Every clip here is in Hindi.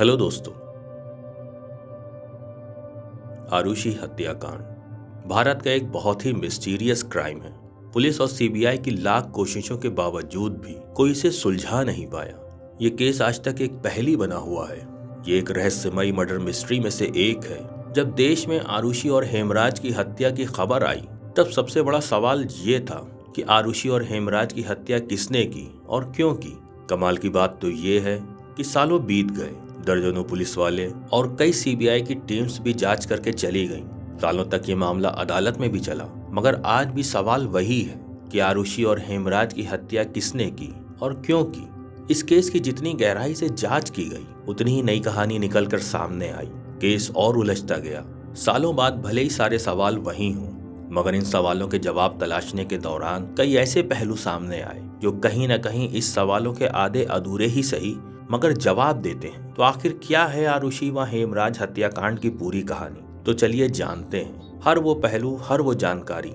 हेलो दोस्तों। आरुषि हत्याकांड भारत का एक बहुत ही मिस्टीरियस क्राइम है। पुलिस और सीबीआई की लाख कोशिशों के बावजूद भी कोई इसे सुलझा नहीं पाया। ये केस आज तक एक पहेली बना हुआ है। ये एक रहस्यमयी मर्डर मिस्ट्री में से एक है। जब देश में आरुषि और हेमराज की हत्या की खबर आई तब सबसे बड़ा सवाल ये था कि आरुषि और हेमराज की हत्या किसने की और क्यों की। कमाल की बात तो ये है कि सालों बीत गए, दर्जनों पुलिस वाले और कई सीबीआई की टीम्स भी जांच करके चली गईं। सालों तक ये मामला अदालत में भी चला, मगर आज भी सवाल वही है कि आरुषि और हेमराज की हत्या किसने की और क्यों की। इस केस की जितनी गहराई से जांच की गई उतनी ही नई कहानी निकलकर सामने आई। केस और उलझता गया। सालों बाद भले ही सारे सवाल वही हों, मगर इन सवालों के जवाब तलाशने के दौरान कई ऐसे पहलू सामने आए जो कहीं न कहीं इस सवालों के आधे अधूरे ही सही मगर जवाब देते हैं। तो आखिर क्या है आरुषि व हेमराज हत्याकांड की पूरी कहानी? तो चलिए जानते हैं। हर वो पहलू, हर वो जानकारी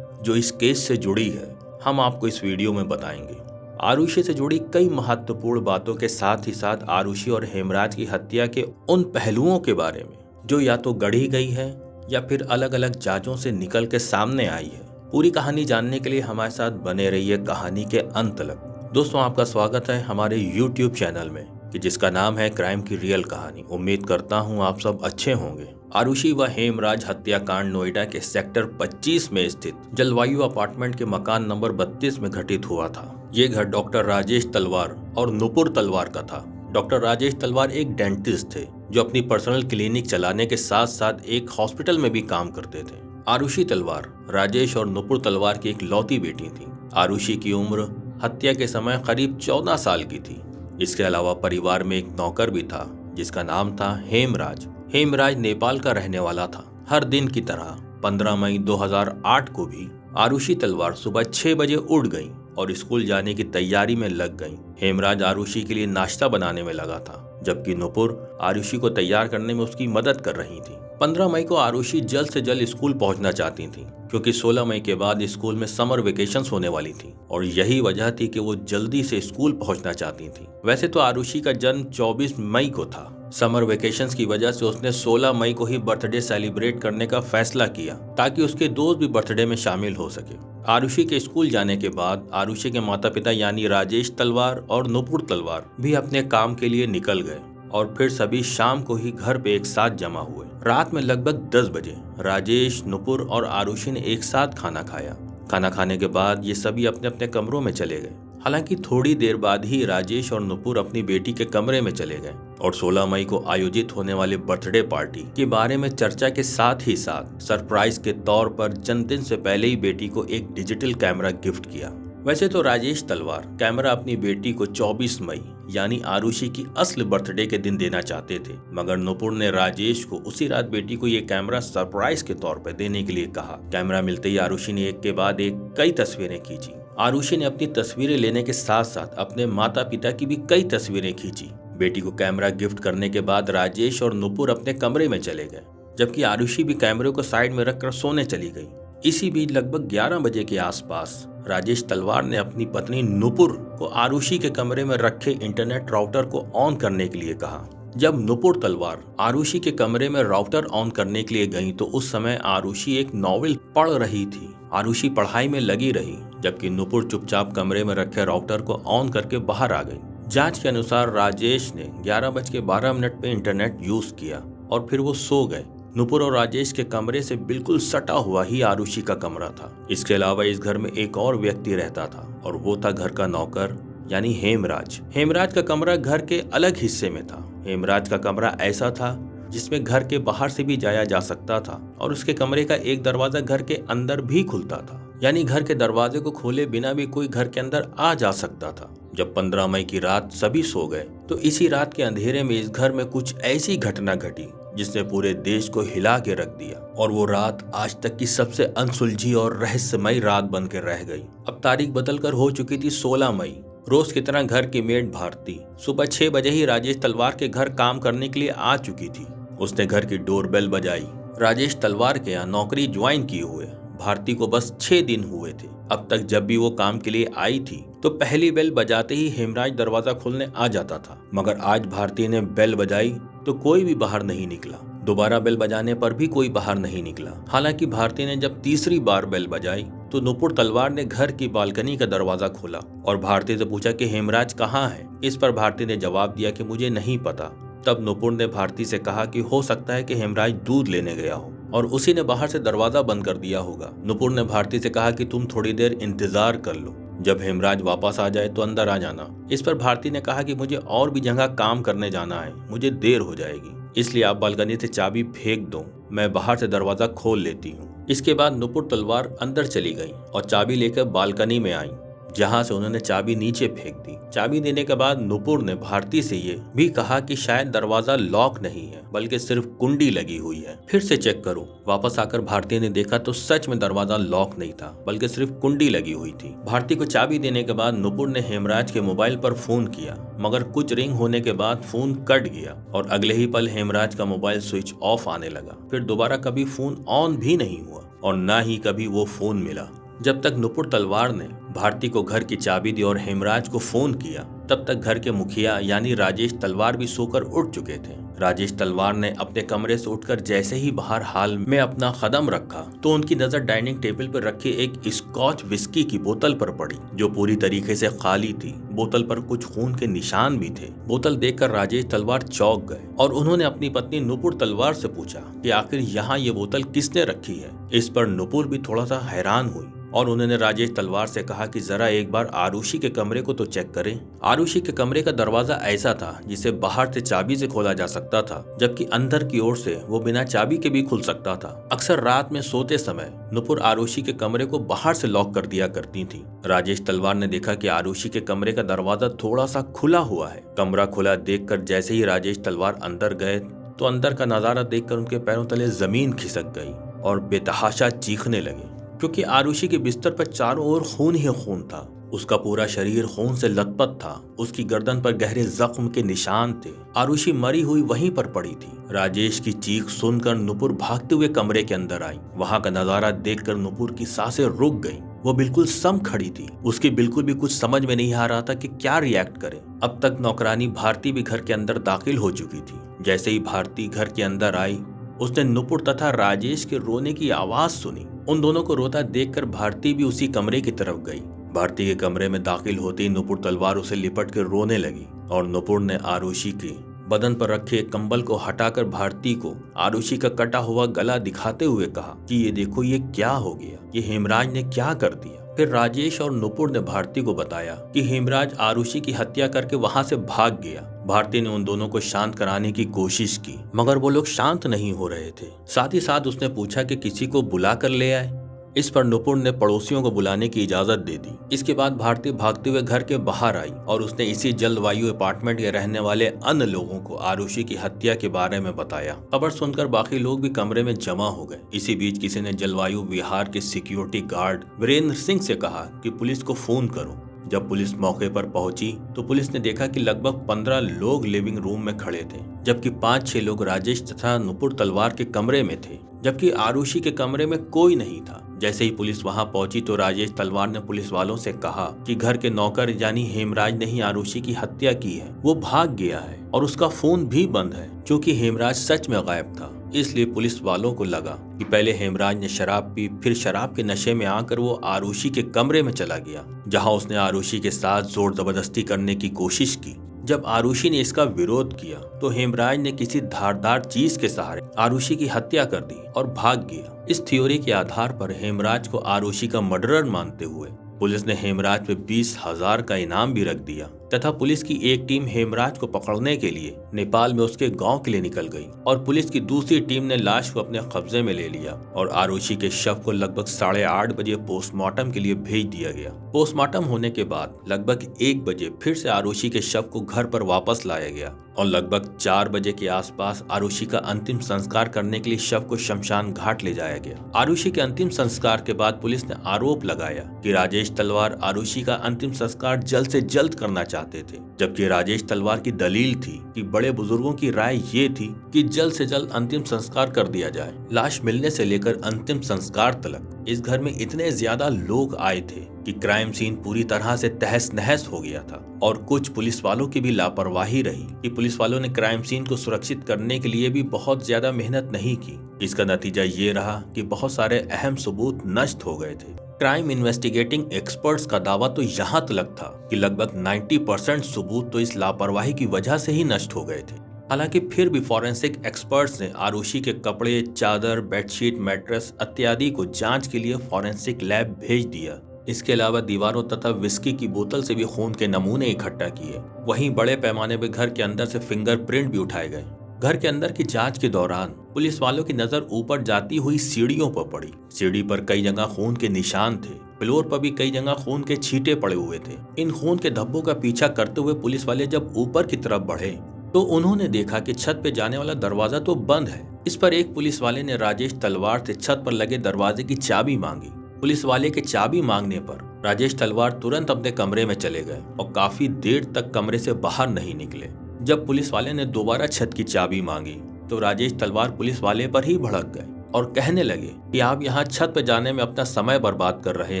जो इस केस से जुड़ी है, हम आपको इस वीडियो में बताएंगे। आरुषि से जुड़ी कई महत्वपूर्ण बातों के साथ ही साथ आरुषि और हेमराज की हत्या के उन पहलुओं के बारे में जो या तो गढ़ी गई है या फिर अलग अलग जांचों से निकल के सामने आई है। पूरी कहानी जानने के लिए हमारे साथ बने रहिए कहानी के अंत तक। दोस्तों, आपका स्वागत है हमारे YouTube चैनल में कि जिसका नाम है क्राइम की रियल कहानी। उम्मीद करता हूँ आप सब अच्छे होंगे। आरुषि व हेमराज हत्याकांड नोएडा के सेक्टर 25 में स्थित जलवायु अपार्टमेंट के मकान नंबर 32 में घटित हुआ था। ये घर डॉक्टर राजेश तलवार और नुपुर तलवार का था। डॉक्टर राजेश तलवार एक डेंटिस्ट थे जो अपनी पर्सनल क्लिनिक चलाने के साथ साथ एक हॉस्पिटल में भी काम करते थे। आरुषि तलवार राजेश और नुपुर तलवार की एक लौती बेटी थी। आरुषि की उम्र हत्या के समय करीब 14 साल की थी। इसके अलावा परिवार में एक नौकर भी था जिसका नाम था हेमराज। हेमराज नेपाल का रहने वाला था। हर दिन की तरह 15 मई 2008 को भी आरुषि तलवार सुबह 6 बजे उठ गई और स्कूल जाने की तैयारी में लग गई। हेमराज आरुषि के लिए नाश्ता बनाने में लगा था, जबकि नुपुर आरुषि को तैयार करने में उसकी मदद कर रही थी। 15 मई को आरुषि जल्द से जल्द स्कूल पहुंचना चाहती थी क्योंकि 16 मई के बाद स्कूल में समर वेकेशंस होने वाली थी और यही वजह थी कि वो जल्दी से स्कूल पहुंचना चाहती थी। वैसे तो आरुषि का जन्म 24 मई को था। समर वेकेशंस की वजह से उसने 16 मई को ही बर्थडे सेलिब्रेट करने का फैसला किया ताकि उसके दोस्त भी बर्थडे में शामिल हो सके। आरुषि के स्कूल जाने के बाद आरुषि के माता पिता यानी राजेश तलवार और नुपुर तलवार भी अपने काम के लिए निकल गए और फिर सभी शाम को ही घर पे एक साथ जमा हुए। रात में लगभग 10 बजे राजेश, नुपुर और आरुषि ने एक साथ खाना खाया। खाना खाने के बाद ये सभी अपने अपने कमरों में चले गए। हालांकि थोड़ी देर बाद ही राजेश और नुपुर अपनी बेटी के कमरे में चले गए और 16 मई को आयोजित होने वाले बर्थडे पार्टी के बारे में चर्चा के साथ ही साथ सरप्राइज के तौर पर जन्मदिन से पहले ही बेटी को एक डिजिटल कैमरा गिफ्ट किया। वैसे तो राजेश तलवार कैमरा अपनी बेटी को 24 मई यानी आरुषि की असली बर्थडे के दिन देना चाहते थे, मगर नुपुर ने राजेश को उसी रात बेटी को ये कैमरा सरप्राइज के तौर पर देने के लिए कहा। कैमरा मिलते ही आरुषि ने एक के बाद एक कई तस्वीरें खींची। आरुषि ने अपनी तस्वीरें लेने के साथ साथ अपने माता पिता की भी कई तस्वीरें खींची। बेटी को कैमरा गिफ्ट करने के बाद राजेश और नुपुर अपने कमरे में चले गए, जबकि आरुषि भी कैमरे को साइड में रखकर सोने चली गई। इसी बीच लगभग 11 बजे के आसपास राजेश तलवार ने अपनी पत्नी नुपुर को आरुषि के कमरे में रखे इंटरनेट राउटर को ऑन करने के लिए कहा। जब नुपुर तलवार आरुषि के कमरे में राउटर ऑन करने के लिए गई तो उस समय आरुषि एक नॉवेल पढ़ रही थी। आरुषि पढ़ाई में लगी रही, जबकि नुपुर चुपचाप कमरे में रखे राउटर को ऑन करके बाहर आ गई। जांच के अनुसार राजेश ने 11:12 पे इंटरनेट यूज किया और फिर वो सो गए। नुपुर और राजेश के कमरे से बिल्कुल सटा हुआ ही आरुषि का कमरा था। इसके अलावा इस घर में एक और व्यक्ति रहता था और वो था घर का नौकर यानी हेमराज। हेमराज का कमरा घर के अलग हिस्से में था। हेमराज का कमरा ऐसा था जिसमें घर के बाहर से भी जाया जा सकता था और उसके कमरे का एक दरवाजा घर के अंदर भी खुलता था, यानी घर के दरवाजे को खोले बिना भी कोई घर के अंदर आ जा सकता था। जब 15 मई की रात सभी सो गए तो इसी रात के अंधेरे में इस घर में कुछ ऐसी घटना घटी जिसने पूरे देश को हिला के रख दिया और वो रात आज तक की सबसे अनसुलझी और रहस्यमयी रात बन के रह गई। अब तारीख बदलकर हो चुकी थी 16 मई। रोज की तरह घर की मेड भारती सुबह 6 बजे ही राजेश तलवार के घर काम करने के लिए आ चुकी थी। उसने घर की डोरबेल बजाई। राजेश तलवार के यहाँ नौकरी ज्वाइन किए हुए भारती को बस 6 दिन हुए थे। अब तक जब भी वो काम के लिए आई थी तो पहली बेल बजाते ही हेमराज दरवाजा खोलने आ जाता था, मगर आज भारती ने बेल बजाई तो कोई भी बाहर नहीं निकला। दोबारा बेल बजाने पर भी कोई बाहर नहीं निकला। हालांकि भारती ने जब तीसरी बार बेल बजाई तो नुपुर तलवार ने घर की बालकनी का दरवाजा खोला और भारती से पूछा कि हेमराज कहाँ है। इस पर भारती ने जवाब दिया कि मुझे नहीं पता। तब नुपुर ने भारती से कहा कि हो सकता है कि हेमराज दूध लेने गया हो और उसी ने बाहर से दरवाजा बंद कर दिया होगा। नुपुर ने भारती से कहा कि तुम थोड़ी देर इंतजार कर लो, जब हेमराज वापस आ जाए तो अंदर आ जाना। इस पर भारती ने कहा कि मुझे और भी जगह काम करने जाना है, मुझे देर हो जाएगी, इसलिए आप बालकनी से चाबी फेंक दो, मैं बाहर से दरवाजा खोल लेती हूँ। इसके बाद नुपुर तलवार अंदर चली गई और चाबी लेकर बालकनी में आई, जहां से उन्होंने चाबी नीचे फेंक दी। चाबी देने के बाद नुपुर ने भारती से ये भी कहा कि शायद दरवाजा लॉक नहीं है बल्कि सिर्फ कुंडी लगी हुई है, फिर से चेक करो। वापस आकर भारती ने देखा तो सच में दरवाजा लॉक नहीं था बल्कि सिर्फ कुंडी लगी हुई थी। भारती को चाबी देने के बाद नुपुर ने हेमराज के मोबाइल पर फोन किया, मगर कुछ रिंग होने के बाद फोन कट गया और अगले ही पल हेमराज का मोबाइल स्विच ऑफ आने लगा। फिर दोबारा कभी फोन ऑन भी नहीं हुआ और न ही कभी वो फोन मिला। जब तक नुपुर तलवार ने भारती को घर की चाबी दी और हेमराज को फोन किया, तब तक घर के मुखिया यानी राजेश तलवार भी सोकर उठ चुके थे। राजेश तलवार ने अपने कमरे से उठकर जैसे ही बाहर हाल में अपना कदम रखा तो उनकी नजर डाइनिंग टेबल पर रखी एक स्कॉच विस्की की बोतल पर पड़ी, जो पूरी तरीके से खाली थी। बोतल पर कुछ खून के निशान भी थे। बोतल देखकर राजेश तलवार चौंक गए और उन्होंने अपनी पत्नी नुपुर तलवार से पूछा कि आखिर यहाँ ये बोतल किसने रखी है। इस पर नुपुर भी थोड़ा सा हैरान हुई और उन्होंने राजेश तलवार से कहा कि जरा एक बार आरुषि के कमरे को तो चेक करें। आरुषि के कमरे का दरवाजा ऐसा था जिसे बाहर से चाबी से खोला जा सकता था, जबकि अंदर की ओर से वो बिना चाबी के भी खुल सकता था। अक्सर रात में सोते समय नुपुर आरुषि के कमरे को बाहर से लॉक कर दिया करती थी। राजेश तलवार ने देखा कि आरुषि के कमरे का दरवाजा थोड़ा सा खुला हुआ है। कमरा खुला देखकर जैसे ही राजेश तलवार अंदर गए तो अंदर का नजारा देखकर उनके पैरों तले जमीन खिसक गई और बेतहाशा चीखने लगे, क्योंकि आरुषि के बिस्तर पर चारों ओर खून ही खून था। उसका पूरा शरीर खून से लथपथ था। उसकी गर्दन पर गहरे जख्म के निशान थे। आरुषि मरी हुई वहीं पर पड़ी थी। राजेश की चीख सुनकर नुपुर भागते हुए कमरे के अंदर आई। वहां का नजारा देखकर नुपुर की सांसें रुक गईं। वो बिल्कुल सम खड़ी थी। उसकी बिल्कुल भी कुछ समझ में नहीं आ रहा था कि क्या रिएक्ट करे। अब तक नौकरानी भारती भी घर के अंदर दाखिल हो चुकी थी। जैसे ही भारती घर के अंदर आई, उसने नुपुर तथा राजेश के रोने की आवाज सुनी। उन दोनों को रोता देखकर भारती भी उसी कमरे की तरफ गई। भारती के कमरे में दाखिल होते ही नुपुर तलवार उसे लिपट कर रोने लगी और नुपुर ने आरुषि के बदन पर रखे एक कंबल को हटाकर भारती को आरुषि का कटा हुआ गला दिखाते हुए कहा कि ये देखो, ये क्या हो गया, ये हेमराज ने क्या कर दिया। फिर राजेश और नुपुर ने भारती को बताया कि हेमराज आरुषि की हत्या करके वहां से भाग गया। भारती ने उन दोनों को शांत कराने की कोशिश की, मगर वो लोग शांत नहीं हो रहे थे। साथ ही साथ उसने पूछा कि किसी को बुला कर ले आए। इस पर नुपुर ने पड़ोसियों को बुलाने की इजाजत दे दी। इसके बाद भारती भागते हुए घर के बाहर आई और उसने इसी जलवायु अपार्टमेंट के रहने वाले अन्य लोगों को आरुषि की हत्या के बारे में बताया। खबर सुनकर बाकी लोग भी कमरे में जमा हो गए। इसी बीच किसी ने जलवायु विहार के सिक्योरिटी गार्ड वीरेंद्र सिंह से कहा कि पुलिस को फोन करो। जब पुलिस मौके पर पहुंची तो पुलिस ने देखा कि लगभग 15 लोग लिविंग रूम में खड़े थे, जबकि 5-6 लोग राजेश तथा नुपुर तलवार के कमरे में थे, जबकि आरुषि के कमरे में कोई नहीं था। जैसे ही पुलिस वहां पहुंची तो राजेश तलवार ने पुलिस वालों से कहा कि घर के नौकर यानी हेमराज ने ही आरुषि की हत्या की है। वो भाग गया है और उसका फोन भी बंद है, क्योंकि हेमराज सच में गायब था। इसलिए पुलिस वालों को लगा कि पहले हेमराज ने शराब पी, फिर शराब के नशे में आकर वो आरुषि के कमरे में चला गया, जहां उसने आरुषि के साथ जोर जबरदस्ती करने की कोशिश की। जब आरुषि ने इसका विरोध किया तो हेमराज ने किसी धारदार चीज के सहारे आरुषि की हत्या कर दी और भाग गया। इस थ्योरी के आधार पर हेमराज को आरुषि का मर्डरर मानते हुए पुलिस ने हेमराज पे 20,000 का इनाम भी रख दिया तथा पुलिस की एक टीम हेमराज को पकड़ने के लिए नेपाल में उसके गांव के लिए निकल गई और पुलिस की दूसरी टीम ने लाश को अपने कब्जे में ले लिया और आरुषि के शव को लगभग 8:30 बजे पोस्टमार्टम के लिए भेज दिया गया। पोस्टमार्टम होने के बाद लगभग 1 बजे फिर से आरुषि के शव को घर पर वापस लाया गया और लगभग 4 बजे के आसपास आरुषि का अंतिम संस्कार करने के लिए शव को शमशान घाट ले जाया गया। आरुषि के अंतिम संस्कार के बाद पुलिस ने आरोप लगाया कि राजेश तलवार आरुषि का अंतिम संस्कार जल्द से जल्द करना चाहते थे, जबकि राजेश तलवार की दलील थी कि बड़े बुजुर्गों की राय ये थी कि जल्द से जल्द अंतिम संस्कार कर दिया जाए। लाश मिलने से लेकर अंतिम संस्कार तक इस घर में इतने ज्यादा लोग आए थे कि क्राइम सीन पूरी तरह से तहस नहस हो गया था और कुछ पुलिस वालों की भी लापरवाही रही कि पुलिस वालों ने क्राइम सीन को सुरक्षित करने के लिए भी बहुत ज्यादा मेहनत नहीं की। इसका नतीजा ये रहा कि बहुत सारे अहम सबूत नष्ट हो गए थे। क्राइम इन्वेस्टिगेटिंग एक्सपर्ट्स का दावा तो यहाँ तक था कि लगभग 90% सबूत तो इस लापरवाही की वजह से ही नष्ट हो गए थे। हालांकि फिर भी फॉरेंसिक एक्सपर्ट्स ने आरुषि के कपड़े, चादर, बेडशीट, मैट्रेस इत्यादि को जांच के लिए फॉरेंसिक लैब भेज दिया। इसके अलावा दीवारों तथा विस्की की बोतल से भी खून के नमूने इकट्ठा किए। वहीं बड़े पैमाने पर घर के अंदर से फिंगरप्रिंट भी उठाए गए। घर के अंदर की जांच के दौरान पुलिस वालों की नजर ऊपर जाती हुई सीढ़ियों पर पड़ी। सीढ़ी पर कई जगह खून के निशान थे। फ्लोर पर भी कई जगह खून के छींटे पड़े हुए थे। इन खून के धब्बों का पीछा करते हुए पुलिस वाले जब ऊपर की तरफ बढ़े तो उन्होंने देखा कि छत पे जाने वाला दरवाजा तो बंद है। इस पर एक पुलिस वाले ने राजेश तलवार से छत पर लगे दरवाजे की चाबी मांगी। पुलिस वाले के चाबी मांगने पर राजेश तलवार तुरंत अपने कमरे में चले गए और काफी देर तक कमरे से बाहर नहीं निकले। जब पुलिस वाले ने दोबारा छत की चाबी मांगी तो राजेश तलवार पुलिस वाले पर ही भड़क गए और कहने लगे कि आप यहाँ छत पर जाने में अपना समय बर्बाद कर रहे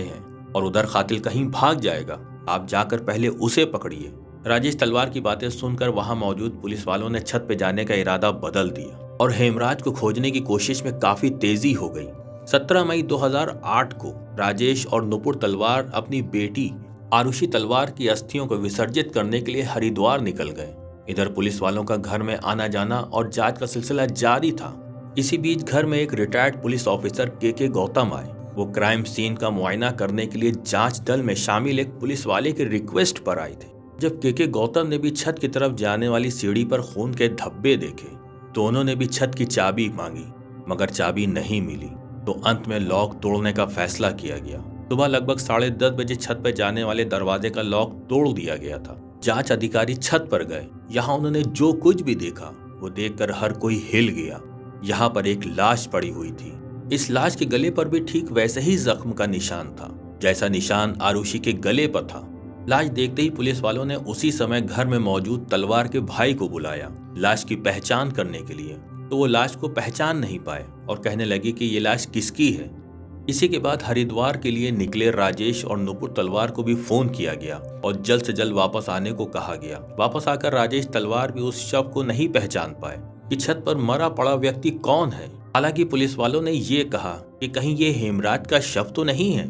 हैं और उधर कातिल कहीं भाग जाएगा, आप जाकर पहले उसे पकड़िए। राजेश तलवार की बातें सुनकर वहां मौजूद पुलिस वालों ने छत पे जाने का इरादा बदल दिया और हेमराज को खोजने की कोशिश में काफी तेजी हो गई। 17 मई 2008 को राजेश और नुपुर तलवार अपनी बेटी आरुषि तलवार की अस्थियों को विसर्जित करने के लिए हरिद्वार निकल गए। इधर पुलिस वालों का घर में आना जाना और जांच का सिलसिला जारी था। इसी बीच घर में एक रिटायर्ड पुलिस ऑफिसर के गौतम आए। वो क्राइम सीन का मुआयना करने के लिए जांच दल में शामिल एक पुलिस वाले की रिक्वेस्ट पर आए थे। जब के गौतम ने भी छत की तरफ जाने वाली सीढ़ी पर खून के धब्बे देखे तो उन्होंने भी छत की चाबी मांगी, मगर चाबी नहीं मिली। तो अंत में लॉक तोड़ने का फैसला किया गया। सुबह लगभग 10:30 बजे छत पर जाने वाले दरवाजे का लॉक तोड़ दिया गया था। जांच अधिकारी छत पर गए। यहाँ उन्होंने जो कुछ भी देखा वो देखकर हर कोई हिल गया। यहाँ पर एक लाश पड़ी हुई थी। इस लाश के गले पर भी ठीक वैसे ही जख्म का निशान था जैसा निशान आरुषि के गले पर था। लाश देखते ही पुलिस वालों ने उसी समय घर में मौजूद तलवार के भाई को बुलाया लाश की पहचान करने के लिए। तो वो लाश को पहचान नहीं पाए और कहने लगे कि ये लाश किसकी है। इसी के बाद हरिद्वार के लिए निकले राजेश और नुपुर तलवार को भी फोन किया गया और जल्द से जल्द वापस आने को कहा गया। वापस आकर राजेश तलवार भी उस शव को नहीं पहचान पाए कि छत पर मरा पड़ा व्यक्ति कौन है। हालांकि पुलिस वालों ने ये कहा कि कहीं ये हेमराज का शव तो नहीं है।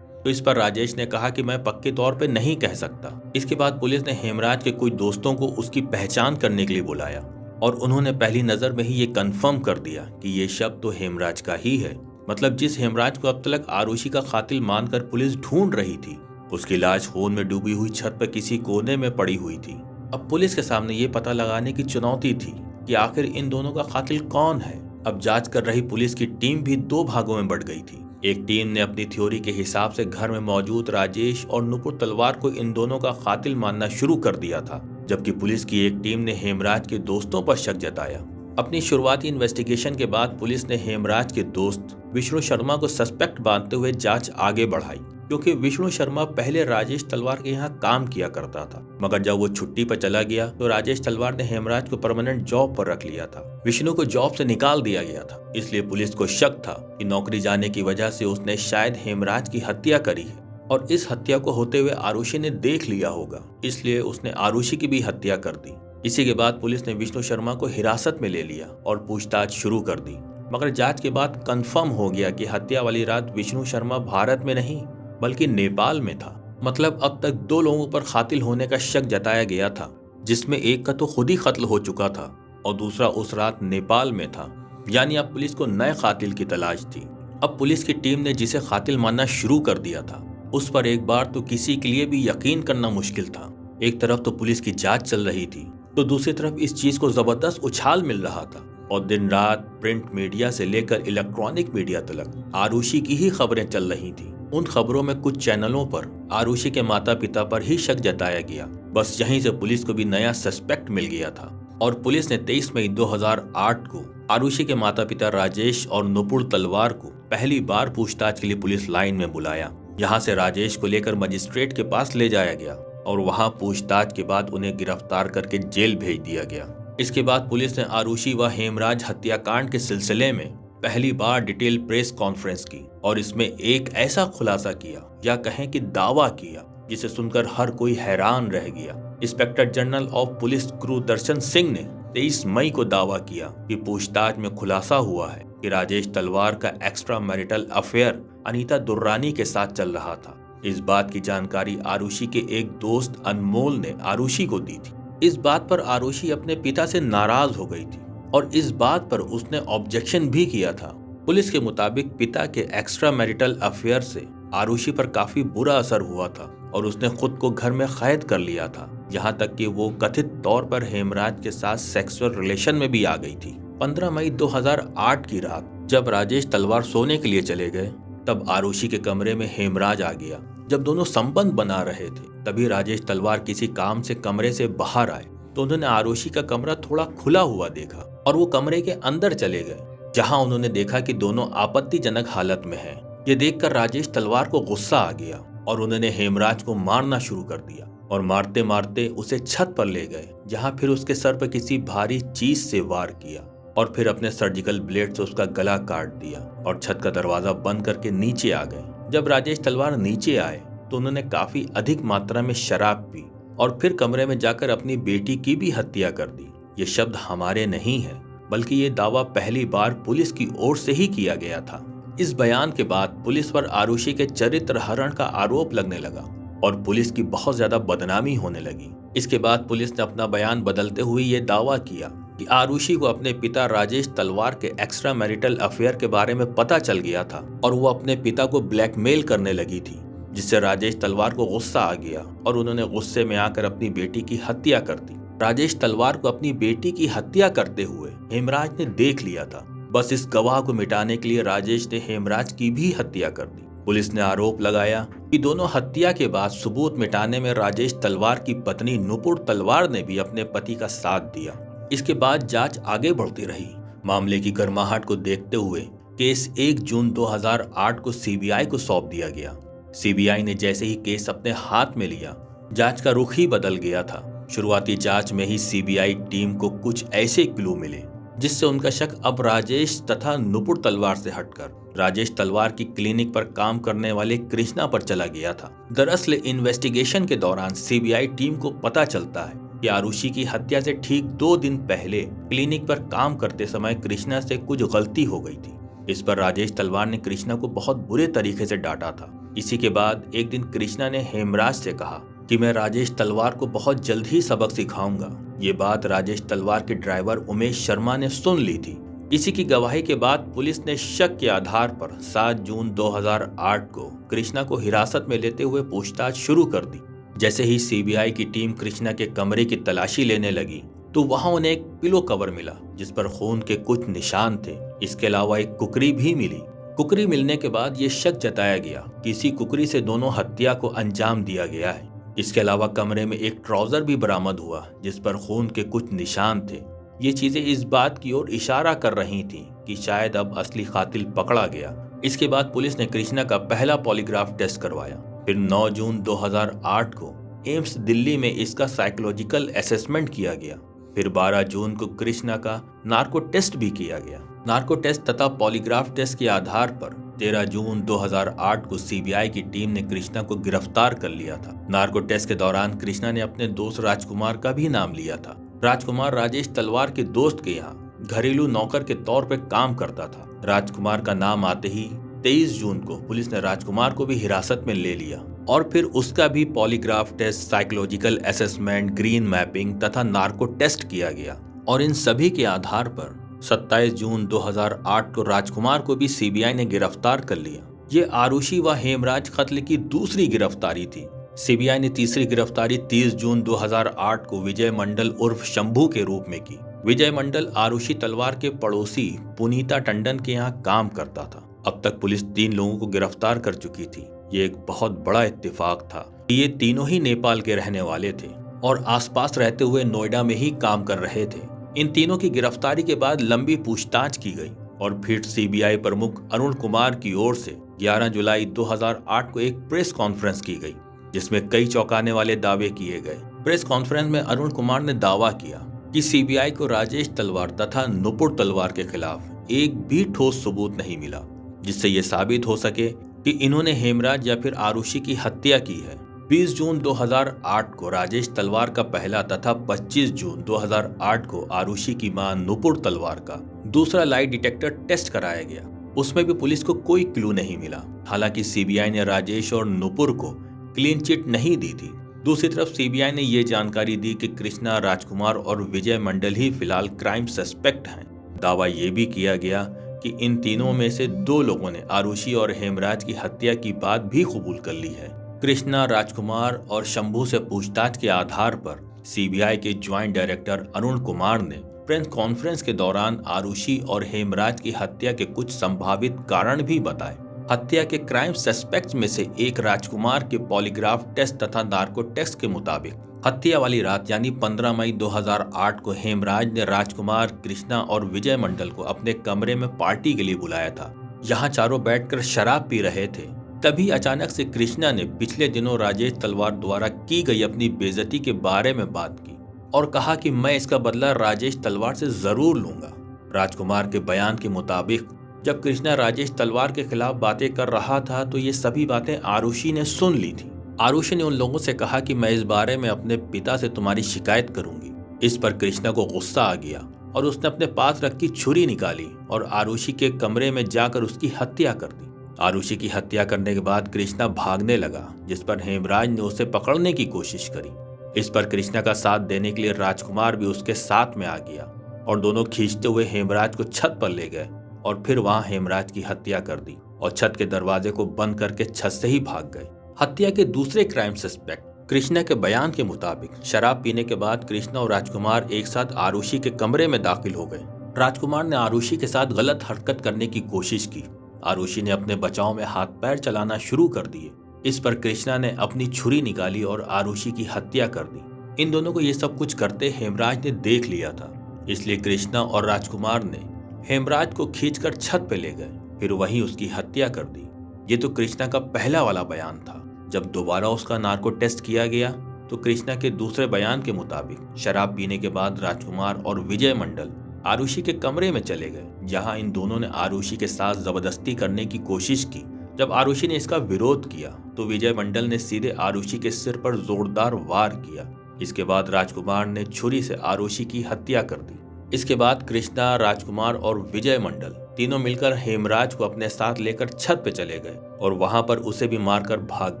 तो इस पर राजेश ने कहा कि मैं पक्के तौर पे नहीं कह सकता। इसके बाद पुलिस ने हेमराज के कुछ दोस्तों को उसकी पहचान करने के लिए बुलाया और उन्होंने पहली नजर में ही ये कंफर्म कर दिया कि ये शव तो हेमराज का ही है। मतलब जिस हेमराज को अब तक आरुषि का कातिल मानकर पुलिस ढूंढ रही थी, उसकी लाश खून में डूबी हुई छत पर किसी कोने में पड़ी हुई थी। अब पुलिस के सामने ये पता लगाने की चुनौती थी कि आखिर इन दोनों का कातिल कौन है। अब जांच कर रही पुलिस की टीम भी दो भागों में बढ़ गई थी। एक टीम ने अपनी थ्योरी के हिसाब से घर में मौजूद राजेश और नुपुर तलवार को इन दोनों का कातिल मानना शुरू कर दिया था, जबकि पुलिस की एक टीम ने हेमराज के दोस्तों पर शक जताया। अपनी शुरुआती इन्वेस्टिगेशन के बाद पुलिस ने हेमराज के दोस्त विष्णु शर्मा को सस्पेक्ट मानते हुए जांच आगे बढ़ाई, क्योंकि विष्णु शर्मा पहले राजेश तलवार के यहाँ काम किया करता था। मगर जब वो छुट्टी पर चला गया तो राजेश तलवार ने हेमराज को परमानेंट जॉब पर रख लिया था। विष्णु को जॉब से निकाल दिया गया था, इसलिए पुलिस को शक था कि नौकरी जाने की वजह से उसने शायद हेमराज की हत्या करी है और इस हत्या को होते हुए आरुषि ने देख लिया होगा, इसलिए उसने आरुषि की भी हत्या कर दी। इसी के बाद पुलिस ने विष्णु शर्मा को हिरासत में ले लिया और पूछताछ शुरू कर दी। मगर जांच के बाद कंफर्म हो गया कि हत्या वाली रात विष्णु शर्मा भारत में नहीं बल्कि नेपाल में था। मतलब अब तक दो लोगों पर कातिल होने का शक जताया गया था, जिसमें एक का तो खुद ही कत्ल हो चुका था और दूसरा उस रात नेपाल में था। यानी अब पुलिस को नए कातिल की तलाश थी। अब पुलिस की टीम ने जिसे कातिल मानना शुरू कर दिया था, उस पर एक बार तो किसी के लिए भी यकीन करना मुश्किल था। एक तरफ तो पुलिस की जांच चल रही थी, तो दूसरी तरफ इस चीज को जबरदस्त उछाल मिल रहा था और दिन रात प्रिंट मीडिया से लेकर इलेक्ट्रॉनिक मीडिया तक आरुषि की ही खबरें चल रही थी। उन खबरों में कुछ चैनलों पर आरुषि के माता पिता पर ही शक जताया गया। बस यहीं से पुलिस को भी नया सस्पेक्ट मिल गया था और पुलिस ने 23 मई 2008 को आरुषि के माता पिता राजेश और नुपुर तलवार को पहली बार पूछताछ के लिए पुलिस लाइन में बुलाया। यहाँ से राजेश को लेकर मजिस्ट्रेट के पास ले जाया गया और वहाँ पूछताछ के बाद उन्हें गिरफ्तार करके जेल भेज दिया गया। इसके बाद पुलिस ने आरुषि व हेमराज हत्याकांड के सिलसिले में पहली बार डिटेल प्रेस कॉन्फ्रेंस की और इसमें एक ऐसा खुलासा किया या कहें कि दावा किया जिसे सुनकर हर कोई हैरान रह गया। Inspector general of police Gurdarshan Singh ने 23 मई को दावा किया कि पूछताछ में खुलासा हुआ है कि राजेश तलवार का extra marital affair Anita Durrani के साथ चल रहा था। इस बात की जानकारी आरुषि के एक दोस्त अनमोल ने आरुषि को दी थी। इस बात पर आरुषि अपने पिता से नाराज हो गई थी और इस बात पर उसने ऑब्जेक्शन भी किया था। पुलिस के मुताबिक पिता के एक्स्ट्रा मैरिटल अफेयर से आरुषि पर काफी बुरा असर हुआ था और उसने खुद को घर में कैद कर लिया था, यहाँ तक कि वो कथित तौर पर हेमराज के साथ सेक्सुअल रिलेशन में भी आ गई थी। 15 मई 2008 की रात जब राजेश तलवार सोने के लिए चले गए तब आरुषि के कमरे में हेमराज आ गया। जब दोनों संबंध बना रहे थे तभी राजेश तलवार किसी काम से कमरे से बाहर आए तो उन्होंने आरुषि का कमरा थोड़ा खुला हुआ देखा और वो कमरे के अंदर चले गए, जहां उन्होंने देखा कि दोनों आपत्तिजनक हालत में हैं। ये देखकर राजेश तलवार को गुस्सा आ गया और उन्होंने हेमराज को मारना शुरू कर दिया और मारते मारते उसे छत पर ले गए, जहां फिर उसके सर पर किसी भारी चीज से वार किया और फिर अपने सर्जिकल ब्लेड से उसका गला काट दिया और छत का दरवाजा बंद करके नीचे आ गए। जब राजेश तलवार नीचे आए तो उन्होंने काफी अधिक मात्रा में शराब पी और फिर कमरे में जाकर अपनी बेटी की भी हत्या कर दी। ये शब्द हमारे नहीं है, बल्कि ये दावा पहली बार पुलिस की ओर से ही किया गया था। इस बयान के बाद पुलिस पर आरुषि के चरित्र हरण का आरोप लगने लगा और पुलिस की बहुत ज्यादा बदनामी होने लगी। इसके बाद पुलिस ने अपना बयान बदलते हुए ये दावा किया कि आरुषि को अपने पिता राजेश तलवार के एक्स्ट्रा मैरिटल अफेयर के बारे में पता चल गया था और वो अपने पिता को ब्लैकमेल करने लगी थी, जिससे राजेश तलवार को गुस्सा आ गया और उन्होंने गुस्से में आकर अपनी बेटी की हत्या कर दी। राजेश तलवार को अपनी बेटी की हत्या करते हुए हेमराज ने देख लिया था। बस इस गवाह को मिटाने के लिए राजेश ने हेमराज की भी हत्या कर दी। पुलिस ने आरोप लगाया कि दोनों हत्या के बाद सबूत मिटाने में राजेश तलवार की पत्नी नुपुर तलवार ने भी अपने पति का साथ दिया। इसके बाद जांच आगे बढ़ती रही। मामले की गर्माहट को देखते हुए केस 1 जून 2008 को सीबीआई को सौंप दिया गया। सीबीआई ने जैसे ही केस अपने हाथ में लिया, जांच का रुख ही बदल गया था। शुरुआती जांच में ही सीबीआई टीम को कुछ ऐसे क्लू मिले जिससे उनका शक अब राजेश तथा नुपुर तलवार से हटकर राजेश तलवार की क्लिनिक पर काम करने वाले कृष्णा पर चला गया था। दरअसल इन्वेस्टिगेशन के दौरान सीबीआई टीम को पता चलता है कि आरुषि की हत्या से ठीक 2 दिन पहले क्लिनिक पर काम करते समय कृष्णा से कुछ गलती हो गई थी। इस पर राजेश तलवार ने कृष्णा को बहुत बुरे तरीके से डांटा था। इसी के बाद एक दिन कृष्णा ने हेमराज से कहा कि मैं राजेश तलवार को बहुत जल्द ही सबक सिखाऊंगा। ये बात राजेश तलवार के ड्राइवर उमेश शर्मा ने सुन ली थी। इसी की गवाही के बाद पुलिस ने शक के आधार पर 7 जून 2008 को कृष्णा को हिरासत में लेते हुए पूछताछ शुरू कर दी। जैसे ही सीबीआई की टीम कृष्णा के कमरे की तलाशी लेने लगी तो वहां उन्हें एक पिलो कवर मिला जिस पर खून के कुछ निशान थे। इसके अलावा एक कुकरी भी मिली। कुकरी मिलने के बाद ये शक जताया गया कि इसी कुकरी से दोनों हत्या को अंजाम दिया गया है। इसके अलावा कमरे में एक ट्राउजर भी बरामद हुआ जिस पर खून के कुछ निशान थे। ये चीजें इस बात की ओर इशारा कर रही थी कि शायद अब असली कातिल पकड़ा गया। इसके बाद पुलिस ने कृष्णा का पहला पॉलीग्राफ टेस्ट करवाया। फिर 9 जून 2008 को एम्स दिल्ली में इसका साइकोलॉजिकल असेसमेंट किया गया। फिर 12 जून को कृष्णा का नार्को टेस्ट भी किया गया। नार्को टेस्ट तथा पॉलीग्राफ टेस्ट के आधार पर 13 जून 2008 को सीबीआई की टीम ने कृष्णा को गिरफ्तार कर लिया था। नार्को टेस्ट के दौरान कृष्णा ने अपने दोस्त राजकुमार का भी नाम लिया था। राजकुमार राजेश तलवार के दोस्त के यहाँ घरेलू नौकर के तौर पर काम करता था। राजकुमार का नाम आते ही 23 जून को पुलिस ने राजकुमार को भी हिरासत में ले लिया और फिर उसका भी polygraph test, psychological assessment, brain mapping तथा नार्को टेस्ट किया गया और इन सभी के आधार पर 27 जून 2008 को राजकुमार को भी सीबीआई ने गिरफ्तार कर लिया। ये आरुषि व हेमराज कत्ल की दूसरी गिरफ्तारी थी। सीबीआई ने तीसरी गिरफ्तारी 30 जून 2008 को विजय मंडल उर्फ शंभू के रूप में की। विजय मंडल आरुषि तलवार के पड़ोसी पुनीता टंडन के यहाँ काम करता था। अब तक पुलिस 3 लोगों को गिरफ्तार कर चुकी थी। ये एक बहुत बड़ा इत्तेफाक था कि ये तीनों ही नेपाल के रहने वाले थे और आसपास रहते हुए नोएडा में ही काम कर रहे थे। इन तीनों की गिरफ्तारी के बाद लंबी पूछताछ की गई और फिर सीबीआई प्रमुख अरुण कुमार की ओर से 11 जुलाई 2008 को एक प्रेस कॉन्फ्रेंस की गई जिसमें कई चौंकाने वाले दावे किए गए। प्रेस कॉन्फ्रेंस में अरुण कुमार ने दावा किया कि सीबीआई को राजेश तलवार तथा नुपुर तलवार के खिलाफ एक भी ठोस सबूत नहीं मिला जिससे ये साबित हो सके कि इन्होंने हेमराज या फिर आरुषि की हत्या की है। 20 जून 2008 को राजेश तलवार का पहला तथा 25 जून 2008 को आरुषि की मां नुपुर तलवार का दूसरा लाई डिटेक्टर टेस्ट कराया गया। उसमें भी पुलिस को कोई क्लू नहीं मिला। हालांकि सीबीआई ने राजेश और नुपुर को क्लीन चिट नहीं दी थी। दूसरी तरफ सीबीआई ने ये जानकारी दी कि कृष्णा, राजकुमार और विजय मंडल ही फिलहाल क्राइम सस्पेक्ट हैं। दावा ये भी किया गया कि इन तीनों में से 2 लोगों ने आरुषि और हेमराज की हत्या की बात भी कबूल कर ली है। कृष्णा, राजकुमार और शंभू से पूछताछ के आधार पर सीबीआई के ज्वाइंट डायरेक्टर अरुण कुमार ने प्रेस कॉन्फ्रेंस के दौरान आरुषि और हेमराज की हत्या के कुछ संभावित कारण भी बताए। हत्या के क्राइम सस्पेक्ट्स में से एक राजकुमार के पॉलीग्राफ टेस्ट तथा नार्को टेस्ट के मुताबिक हत्या वाली रात यानी 15 मई 2008 को हेमराज ने राजकुमार, कृष्णा और विजय मंडल को अपने कमरे में पार्टी के लिए बुलाया था। यहाँ चारों बैठकर शराब पी रहे थे। तभी अचानक से कृष्णा ने पिछले दिनों राजेश तलवार द्वारा की गई अपनी बेइज्जती के बारे में बात की और कहा कि मैं इसका बदला राजेश तलवार से जरूर लूंगा। राजकुमार के बयान के मुताबिक जब कृष्णा राजेश तलवार के खिलाफ बातें कर रहा था तो ये सभी बातें आरुषि ने सुन ली थी। आरुषि ने उन लोगों से कहा कि मैं इस बारे में अपने पिता से तुम्हारी शिकायत करूंगी। इस पर कृष्णा को गुस्सा आ गया और उसने अपने पास रखी छुरी निकाली और आरुषि के कमरे में जाकर उसकी हत्या कर दी। आरुषि की हत्या करने के बाद कृष्णा भागने लगा, जिस पर हेमराज ने उसे पकड़ने की कोशिश करी। इस पर कृष्णा का साथ देने के लिए राजकुमार भी उसके साथ में आ गया और दोनों खींचते हुए हेमराज को छत पर ले गए और फिर वहां हेमराज की हत्या कर दी और छत के दरवाजे को बंद करके छत से ही भाग गए। हत्या के दूसरे क्राइम सस्पेक्ट कृष्णा के बयान के मुताबिक शराब पीने के बाद कृष्णा और राजकुमार एक साथ आरुषि के कमरे में दाखिल हो गए। राजकुमार ने आरुषि के साथ गलत हरकत करने की कोशिश की। आरुषि ने अपने बचाव में हाथ पैर चलाना शुरू कर दिए। इस पर कृष्णा ने अपनी छुरी निकाली और आरुषि की हत्या कर दी। इन दोनों को ये सब कुछ करते हेमराज ने देख लिया था, इसलिए कृष्णा और राजकुमार ने हेमराज को खींचकर छत पे ले गए, फिर वहीं उसकी हत्या कर दी। ये तो कृष्णा का पहला वाला बयान था। जब दोबारा उसका नार्को टेस्ट किया गया तो कृष्णा के दूसरे बयान के मुताबिक शराब पीने के बाद राजकुमार और विजय मंडल आरुषि के कमरे में चले गए, जहां इन दोनों ने आरुषि के साथ जबरदस्ती करने की कोशिश की। जब आरुषि ने इसका विरोध किया तो विजय मंडल ने सीधे आरुषि के सिर पर जोरदार वार किया। इसके बाद राजकुमार ने छुरी से आरुषि की हत्या कर दी। इसके बाद कृष्णा, राजकुमार और विजय मंडल तीनों मिलकर हेमराज को अपने साथ लेकर छत पे चले गए और वहां पर उसे भी मारकर भाग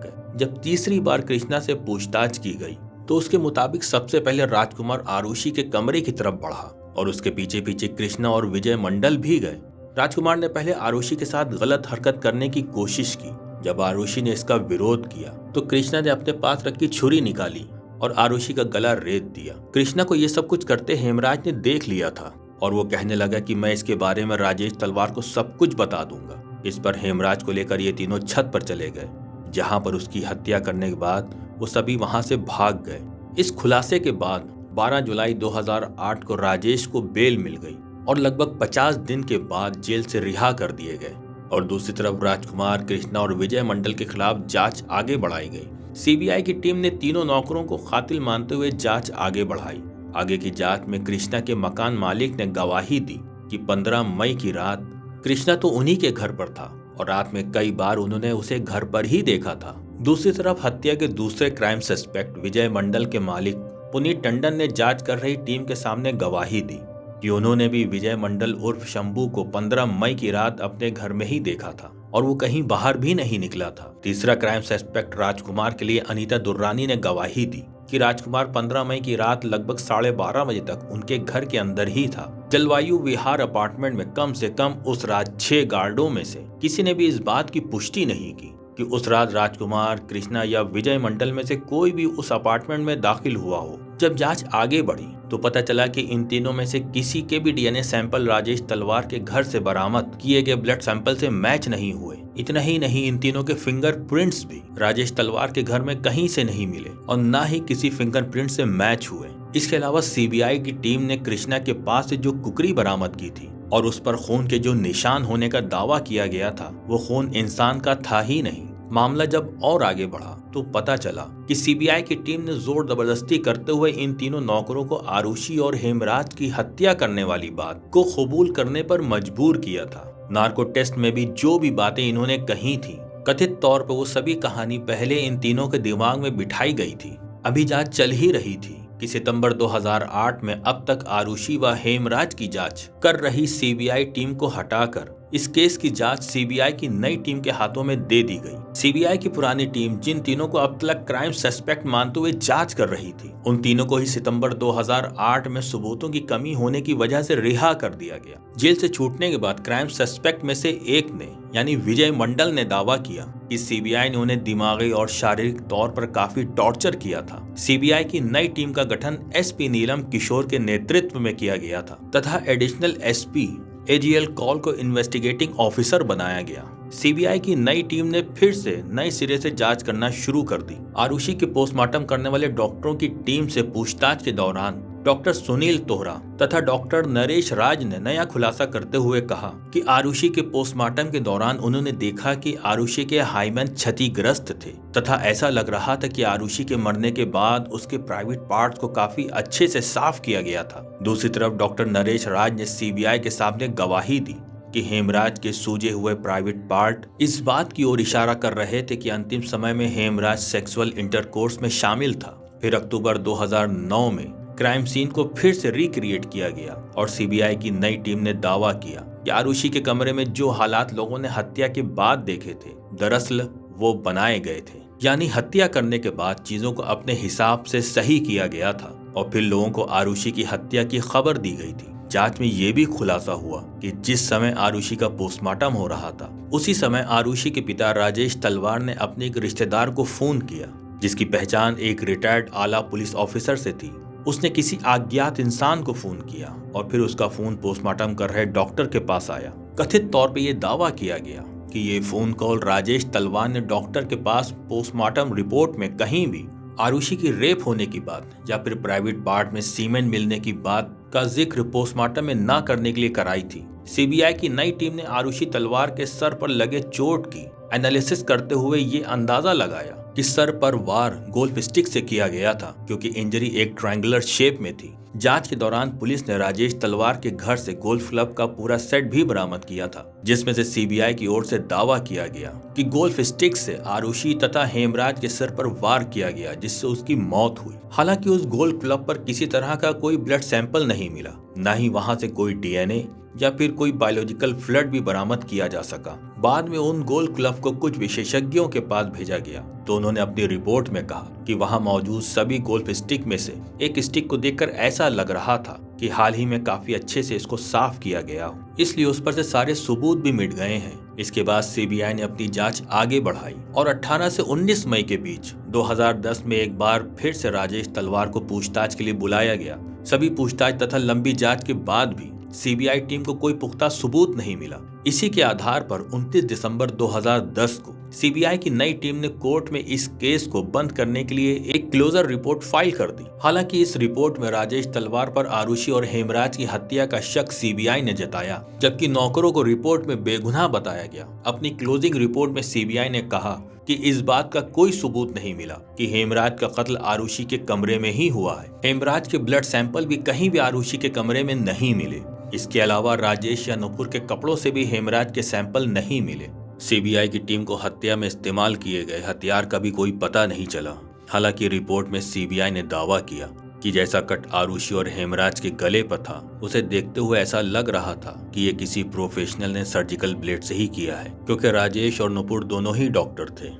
गए। जब तीसरी बार कृष्णा से पूछताछ की गई तो उसके मुताबिक सबसे पहले राजकुमार आरुषि के कमरे की तरफ बढ़ा और उसके पीछे पीछे कृष्णा और विजय मंडल भी गए। राजकुमार ने पहले आरुषि के साथ गलत हरकत करने की कोशिश की। जब आरुषि ने इसका विरोध किया तो कृष्णा ने अपने पास रखी छुरी निकाली और आरुषि का गला रेत दिया। कृष्णा को ये सब कुछ करते हेमराज ने देख लिया था और वो कहने लगा कि मैं इसके बारे में राजेश तलवार को सब कुछ बता दूंगा। इस पर हेमराज को लेकर ये तीनों छत पर चले गए, जहां पर उसकी हत्या करने के बाद वो सभी वहां से भाग गए। इस खुलासे के बाद 12 जुलाई 2008 को राजेश को बेल मिल गई और लगभग 50 दिन के बाद जेल से रिहा कर दिए गए। और दूसरी तरफ राजकुमार, कृष्णा और विजय मंडल के खिलाफ जांच आगे बढ़ाई गई। सीबीआई की टीम ने तीनों नौकरों को कातिल मानते हुए जांच आगे बढ़ाई। आगे की जांच में कृष्णा के मकान मालिक ने गवाही दी कि 15 मई की रात कृष्णा तो उन्हीं के घर पर था और रात में कई बार उन्होंने उसे घर पर ही देखा था। दूसरी तरफ हत्या के दूसरे क्राइम सस्पेक्ट विजय मंडल के मालिक पुनीत टंडन ने जांच कर रही टीम के सामने गवाही दी कि उन्होंने भी विजय मंडल उर्फ शंभू को 15 मई की रात अपने घर में ही देखा था और वो कहीं बाहर भी नहीं निकला था। तीसरा क्राइम सस्पेक्ट राजकुमार के लिए अनीता दुर्रानी ने गवाही दी कि राजकुमार 15 मई की रात लगभग 12:30 बजे तक उनके घर के अंदर ही था। जलवायु विहार अपार्टमेंट में कम से कम उस रात 6 गार्डों में से किसी ने भी इस बात की पुष्टि नहीं की कि उस रात राजकुमार, कृष्णा या विजय मंडल में से कोई भी उस अपार्टमेंट में दाखिल हुआ हो। जब जांच आगे बढ़ी तो पता चला कि इन तीनों में से किसी के भी डीएनए सैंपल राजेश तलवार के घर से बरामद किए गए ब्लड सैंपल से मैच नहीं हुए। इतना ही नहीं, इन तीनों के फिंगरप्रिंट्स भी राजेश तलवार के घर में कहीं से नहीं मिले और न ही किसी फिंगरप्रिंट से मैच हुए। इसके अलावा सीबीआई की टीम ने कृष्णा के पास से जो कुकरी बरामद की थी और उस पर खून के जो निशान होने का दावा किया गया था वो खून इंसान का था ही नहीं, मामला जब और आगे बढ़ा तो पता चला कि सीबीआई की टीम ने जोर जबरदस्ती करते हुए इन तीनों नौकरों को आरुषि और हेमराज की हत्या करने वाली बात को कबूल करने पर मजबूर किया था। नार्को टेस्ट में भी जो भी बातें इन्होंने कही थी, कथित तौर पर वो सभी कहानी पहले इन तीनों के दिमाग में बिठाई गई थी। अभी जांच चल ही रही थी कि सितंबर 2008 में अब तक आरुषि व हेमराज की जांच कर रही सीबीआई टीम को हटाकर इस केस की जांच सीबीआई की नई टीम के हाथों में दे दी गई। सीबीआई की पुरानी टीम जिन तीनों को अब तक क्राइम सस्पेक्ट मानते हुए जांच कर रही थी, उन तीनों को ही सितंबर 2008 में सबूतों की कमी होने की वजह से रिहा कर दिया गया। जेल से छूटने के बाद क्राइम सस्पेक्ट में से एक ने यानी विजय मंडल ने दावा किया कि सीबीआई ने उन्हें दिमागी और शारीरिक तौर पर काफी टॉर्चर किया था। सीबीआई की नई टीम का गठन एसपी नीलम किशोर के नेतृत्व में किया गया था तथा एडिशनल एसपी एजीएल कॉल को इन्वेस्टिगेटिंग ऑफिसर बनाया गया। सीबीआई की नई टीम ने फिर से नए सिरे से जांच करना शुरू कर दी। आरुषि के पोस्टमार्टम करने वाले डॉक्टरों की टीम से पूछताछ के दौरान डॉक्टर सुनील तोहरा तथा डॉक्टर नरेश राज ने नया खुलासा करते हुए कहा कि आरुषि के पोस्टमार्टम के दौरान उन्होंने देखा कि आरुषि के हाइमेन क्षतिग्रस्त थे तथा ऐसा लग रहा था कि आरुषि के मरने के बाद उसके प्राइवेट पार्ट्स को काफी अच्छे से साफ किया गया था। दूसरी तरफ डॉक्टर नरेश राज ने सीबीआई के सामने गवाही दी कि हेमराज के सूजे हुए प्राइवेट पार्ट इस बात की ओर इशारा कर रहे थे कि अंतिम समय में हेमराज सेक्सुअल इंटरकोर्स में शामिल था। फिर अक्टूबर 2009 में क्राइम सीन को फिर से रिक्रिएट किया गया और सीबीआई की नई टीम ने दावा किया कि आरुषि के कमरे में जो हालात लोगों ने हत्या के बाद देखे थे, दरअसल वो बनाए गए थे। यानी हत्या करने के बाद चीजों को अपने हिसाब से सही किया गया था और फिर लोगों को आरुषि की हत्या की खबर दी गई थी। जांच में ये भी खुलासा हुआ कि जिस समय आरुषि का पोस्टमार्टम हो रहा था, उसी समय आरुषि के पिता राजेश तलवार ने अपने एक रिश्तेदार को फोन किया जिसकी पहचान एक रिटायर्ड आला पुलिस ऑफिसर से थी। उसने किसी अज्ञात इंसान को फोन किया और फिर उसका फोन पोस्टमार्टम कर रहे डॉक्टर के पास आया। कथित तौर पे ये दावा किया गया कि ये फोन कॉल राजेश तलवार ने डॉक्टर के पास पोस्टमार्टम रिपोर्ट में कहीं भी आरुषि की रेप होने की बात या फिर प्राइवेट पार्ट में सीमेंट मिलने की बात का जिक्र पोस्टमार्टम में न करने के लिए कराई थी। सीबीआई की नई टीम ने आरुषि तलवार के सर पर लगे चोट की एनालिसिस करते हुए ये अंदाजा लगाया कि सर पर वार गोल्फ स्टिक से किया गया था क्योंकि इंजरी एक ट्रायंगुलर शेप में थी। जांच के दौरान पुलिस ने राजेश तलवार के घर से गोल्फ क्लब का पूरा सेट भी बरामद किया था जिसमें से सीबीआई की ओर से दावा किया गया कि गोल्फ स्टिक से आरुषि तथा हेमराज के सर पर वार किया गया जिससे उसकी मौत हुई। हालांकि उस गोल्फ क्लब पर किसी तरह का कोई ब्लड सैंपल नहीं मिला, न ही वहां से कोई डीएनए या फिर कोई बायोलॉजिकल फ्लूइड भी बरामद किया जा सका। बाद में उन गोल्फ क्लब को कुछ विशेषज्ञों के पास भेजा गया तो उन्होंने अपनी रिपोर्ट में कहा कि वहां मौजूद सभी गोल्फ स्टिक में से एक स्टिक को देखकर ऐसा लग रहा था कि हाल ही में काफी अच्छे से इसको साफ किया गया हो, इसलिए उस पर से सारे सबूत भी मिट गए हैं। इसके बाद सीबीआई ने अपनी जांच आगे बढ़ाई और 18 से 19 मई के बीच 2010 में एक बार फिर से राजेश तलवार को पूछताछ के लिए बुलाया गया। सभी पूछताछ तथा लंबी जांच के बाद भी सीबीआई टीम को कोई पुख्ता सबूत नहीं मिला। इसी के आधार पर 29 दिसंबर 2010 को सीबीआई की नई टीम ने कोर्ट में इस केस को बंद करने के लिए एक क्लोजर रिपोर्ट फाइल कर दी। हालांकि इस रिपोर्ट में राजेश तलवार पर आरुषि और हेमराज की हत्या का शक सीबीआई ने जताया, जबकि नौकरों को रिपोर्ट में बेगुनाह बताया गया। अपनी क्लोजिंग रिपोर्ट में सीबीआई ने कहा कि इस बात का कोई सबूत नहीं मिला कि हेमराज का कत्ल आरुषि के कमरे में ही हुआ है। हेमराज के ब्लड सैंपल भी कहीं भी आरुषि के कमरे में नहीं मिले। इसके अलावा राजेश या नुपुर के कपड़ों से भी हेमराज के सैंपल नहीं मिले। सीबीआई की टीम को हत्या में इस्तेमाल किए गए हथियार का भी कोई पता नहीं चला। हालांकि रिपोर्ट में सीबीआई ने दावा किया कि जैसा कट आरुषि और हेमराज के गले पर था, उसे देखते हुए ऐसा लग रहा था कि ये किसी प्रोफेशनल ने सर्जिकल ब्लेड से ही किया है, क्योंकि राजेश और नुपुर दोनों ही डॉक्टर थे।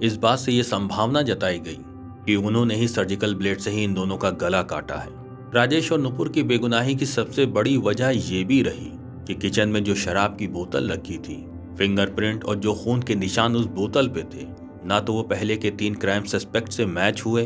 इस बात से ये संभावना जताई गई कि उन्होंने ही सर्जिकल ब्लेड से ही इन दोनों का गला काटा है। राजेश और नुपुर की बेगुनाही की सबसे बड़ी वजह ये भी रही कि किचन में जो शराब की बोतल रखी थी, फिंगरप्रिंट और जो खून के निशान उस बोतल पे थे, ना तो वो पहले के 3 क्राइम सस्पेक्ट से मैच हुए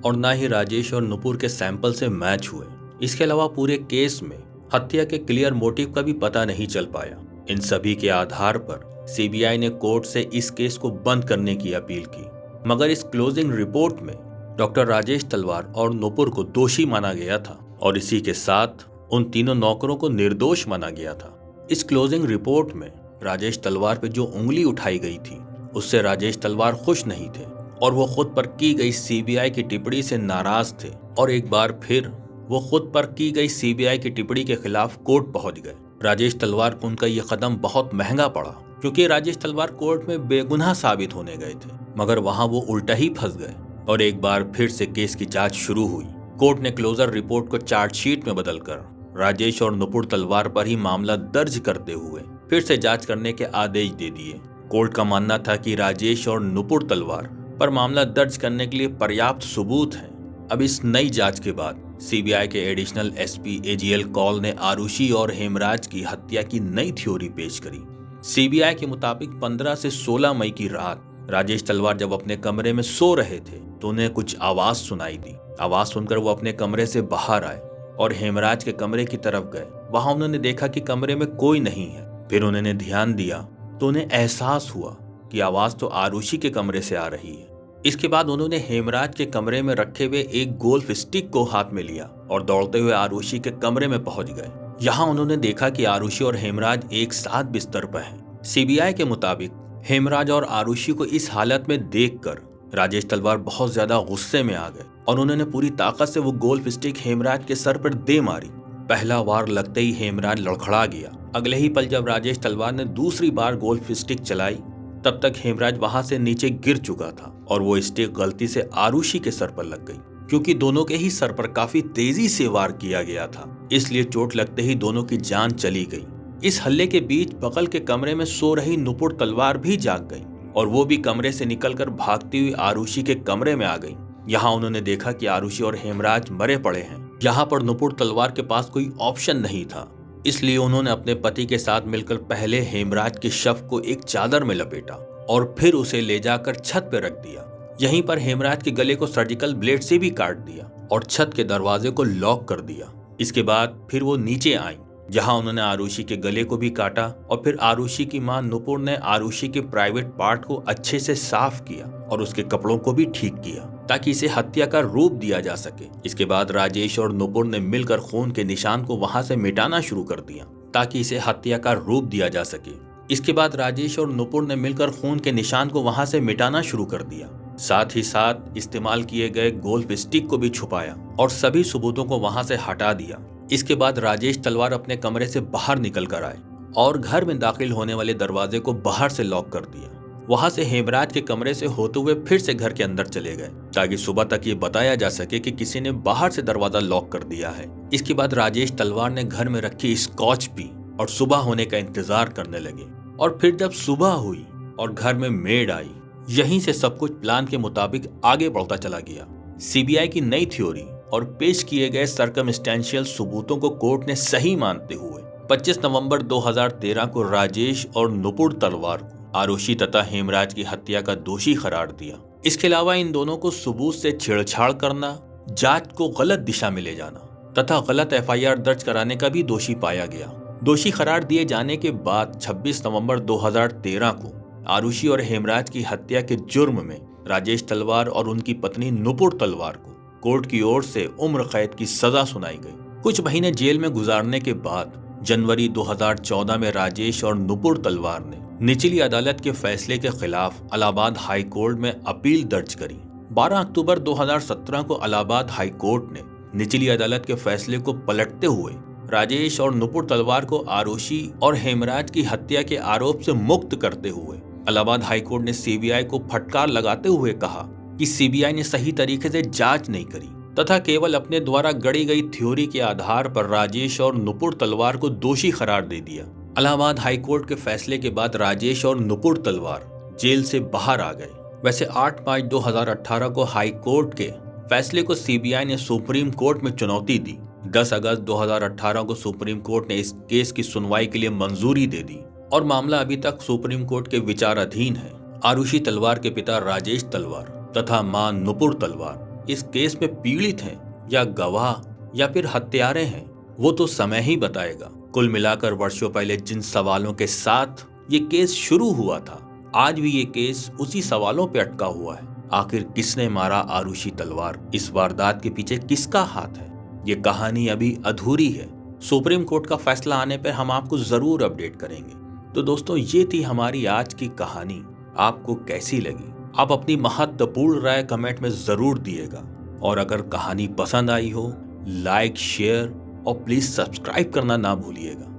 और ना ही राजेश और नुपुर के सैंपल से मैच हुए। इसके अलावा पूरे केस में हत्या के क्लियर मोटिव का भी पता नहीं चल पाया। इन सभी के आधार पर सीबीआई ने कोर्ट से इस केस को बंद करने की अपील की, मगर इस क्लोजिंग रिपोर्ट में डॉक्टर राजेश तलवार और नुपुर को दोषी माना गया था और इसी के साथ उन तीनों नौकरों को निर्दोष माना गया था। इस क्लोजिंग रिपोर्ट में राजेश तलवार पे जो उंगली उठाई गई थी उससे राजेश तलवार खुश नहीं थे और वो खुद पर की गई सीबीआई की टिप्पणी से नाराज थे और एक बार फिर वो खुद पर की गई सीबीआई की टिप्पणी के खिलाफ कोर्ट पहुंच गए। राजेश तलवार को उनका ये कदम बहुत महंगा पड़ा क्योंकि राजेश तलवार कोर्ट में बेगुनाह साबित होने गए थे, मगर वहां वो उल्टा ही फंस गए और एक बार फिर से केस की जांच शुरू हुई। कोर्ट ने क्लोजर रिपोर्ट को चार्जशीट में बदलकर राजेश और नुपुर तलवार पर ही मामला दर्ज करते हुए फिर से जांच करने के आदेश दे दिए। कोर्ट का मानना था कि राजेश और नुपुर तलवार पर मामला दर्ज करने के लिए पर्याप्त सबूत है। अब इस नई जांच के बाद सीबीआई के एडिशनल एसपी एजीएल कौल ने आरुषि और हेमराज की हत्या की नई थ्योरी पेश करी। सीबीआई के मुताबिक 15 से 16 मई की रात राजेश तलवार जब अपने कमरे में सो रहे थे तो उन्हें कुछ आवाज सुनाई दी। आवाज सुनकर वो अपने कमरे से बाहर आए और हेमराज के कमरे की तरफ गए। वहां उन्होंने देखा कि कमरे में कोई नहीं है। फिर उन्होंने ध्यान दिया तो उन्हें एहसास हुआ कि आवाज तो आरुषि के कमरे से आ रही है। इसके बाद उन्होंने हेमराज के कमरे में रखे हुए एक गोल्फ स्टिक को हाथ में लिया और दौड़ते हुए आरुषि के कमरे में पहुंच गए। यहाँ उन्होंने देखा कि आरुषि और हेमराज एक साथ बिस्तर पर हैं। सीबीआई के मुताबिक हेमराज और आरुषि को इस हालत में देखकर राजेश तलवार बहुत ज्यादा गुस्से में आ गए और उन्होंने पूरी ताकत से वो गोल्फ स्टिक हेमराज के सर पर दे मारी। पहला वार लगते ही हेमराज लड़खड़ा गया। अगले ही पल जब राजेश तलवार ने दूसरी बार गोल्फ स्टिक चलाई तब तक हेमराज वहां से नीचे गिर चुका था और वो स्टिक गलती से आरुषि के सर पर लग गई। क्योंकि दोनों के ही सर पर काफी तेजी से वार किया गया था, इसलिए चोट लगते ही दोनों की जान चली गई। इस हल्ले के बीच बगल के कमरे में सो रही नुपुर तलवार भी जाग गई और वो भी कमरे से निकलकर भागती हुई आरुषि के कमरे में आ गई। यहाँ उन्होंने देखा कि आरुषि और हेमराज मरे पड़े हैं। यहाँ पर नुपुर तलवार के पास कोई ऑप्शन नहीं था, इसलिए उन्होंने अपने पति के साथ मिलकर पहले हेमराज के शव को एक चादर में लपेटा और फिर उसे ले जाकर छत पर रख दिया। यहीं पर हेमराज के गले को सर्जिकल ब्लेड से भी काट दिया और छत के दरवाजे को लॉक कर दिया। इसके बाद फिर वो नीचे आई, जहां उन्होंने आरुषि के गले को भी काटा और फिर आरुषि की मां नुपुर ने आरुषि के प्राइवेट पार्ट को अच्छे से साफ किया और उसके कपड़ों को भी ठीक किया ताकि इसे हत्या का रूप दिया जा सके। इसके बाद राजेश और नुपुर ने मिलकर खून के निशान को वहां से मिटाना शुरू कर दिया ताकि इसे हत्या का रूप दिया जा सके। इसके बाद राजेश और नुपुर ने मिलकर खून के निशान को वहां से मिटाना शुरू कर दिया। साथ ही साथ इस्तेमाल किए गए गोल्फ स्टिक को भी छुपाया और सभी सबूतों को वहां से हटा दिया। इसके बाद राजेश तलवार अपने कमरे से बाहर निकल कर आए और घर में दाखिल होने वाले दरवाजे को बाहर से लॉक कर दिया। वहां से हेमराज के कमरे से होते हुए फिर से घर के अंदर चले गए ताकि सुबह तक ये बताया जा सके कि किसी ने बाहर से दरवाजा लॉक कर दिया है। इसके बाद राजेश तलवार ने घर में रखी स्कॉच पी और सुबह होने का इंतजार करने लगे और फिर जब सुबह हुई और घर में मेड आई, यहीं से सब कुछ प्लान के मुताबिक आगे बढ़ता चला गया। सीबीआई की नई थ्योरी और पेश किए गए सर्कमस्टेंशियल सबूतों को कोर्ट ने सही मानते हुए 25 नवंबर 2013 को राजेश और नुपुर तलवार को आरुषि तथा हेमराज की हत्या का दोषी करार दिया। इसके अलावा इन दोनों को सबूत से छेड़छाड़ करना, जांच को गलत दिशा में ले जाना तथा गलत एफआईआर दर्ज कराने का भी दोषी पाया गया। दोषी करार दिए जाने के बाद 26 नवंबर 2013 को आरुषि और हेमराज की हत्या के जुर्म में राजेश तलवार और उनकी पत्नी नुपुर तलवार को कोर्ट की ओर से उम्र कैद की सजा सुनाई गई। कुछ महीने जेल में गुजारने के बाद जनवरी 2014 में राजेश और नुपुर तलवार ने निचली अदालत के फैसले के खिलाफ इलाहाबाद हाई कोर्ट में अपील दर्ज करी। 12 अक्टूबर 2017 को इलाहाबाद हाई कोर्ट ने निचली अदालत के फैसले को पलटते हुए राजेश और नुपुर तलवार को आरुषि और हेमराज की हत्या के आरोप से मुक्त करते हुए इलाहाबाद हाई कोर्ट ने सीबीआई को फटकार लगाते हुए कहा कि सीबीआई ने सही तरीके से जांच नहीं करी तथा केवल अपने द्वारा गढ़ी गई थ्योरी के आधार पर राजेश और नुपुर तलवार को दोषी करार दे दिया। इलाहाबाद हाई कोर्ट के फैसले के बाद राजेश और नुपुर तलवार जेल से बाहर आ गए। वैसे 8 मार्च 2018 को हाई कोर्ट के फैसले को सीबीआई ने सुप्रीम कोर्ट में चुनौती दी। 10 अगस्त 2018 को सुप्रीम कोर्ट ने इस केस की सुनवाई के लिए मंजूरी दे दी और मामला अभी तक सुप्रीम कोर्ट के विचाराधीन है। आरुषि तलवार के पिता राजेश तलवार तथा मां नुपुर तलवार इस केस में पीड़ित हैं या गवाह या फिर हत्यारे हैं, वो तो समय ही बताएगा। कुल मिलाकर वर्षों पहले जिन सवालों के साथ ये केस शुरू हुआ था, आज भी ये केस उसी सवालों पे अटका हुआ है। आखिर किसने मारा आरुषि तलवार? इस वारदात के पीछे किसका हाथ है? ये कहानी अभी अधूरी है। सुप्रीम कोर्ट का फैसला आने पर हम आपको जरूर अपडेट करेंगे। तो दोस्तों, ये थी हमारी आज की कहानी आपको कैसी लगी? आप अपनी महत्वपूर्ण राय कमेंट में जरूर दिएगा। और अगर कहानी पसंद आई हो, लाइक, शेयर और प्लीज सब्सक्राइब करना ना भूलिएगा।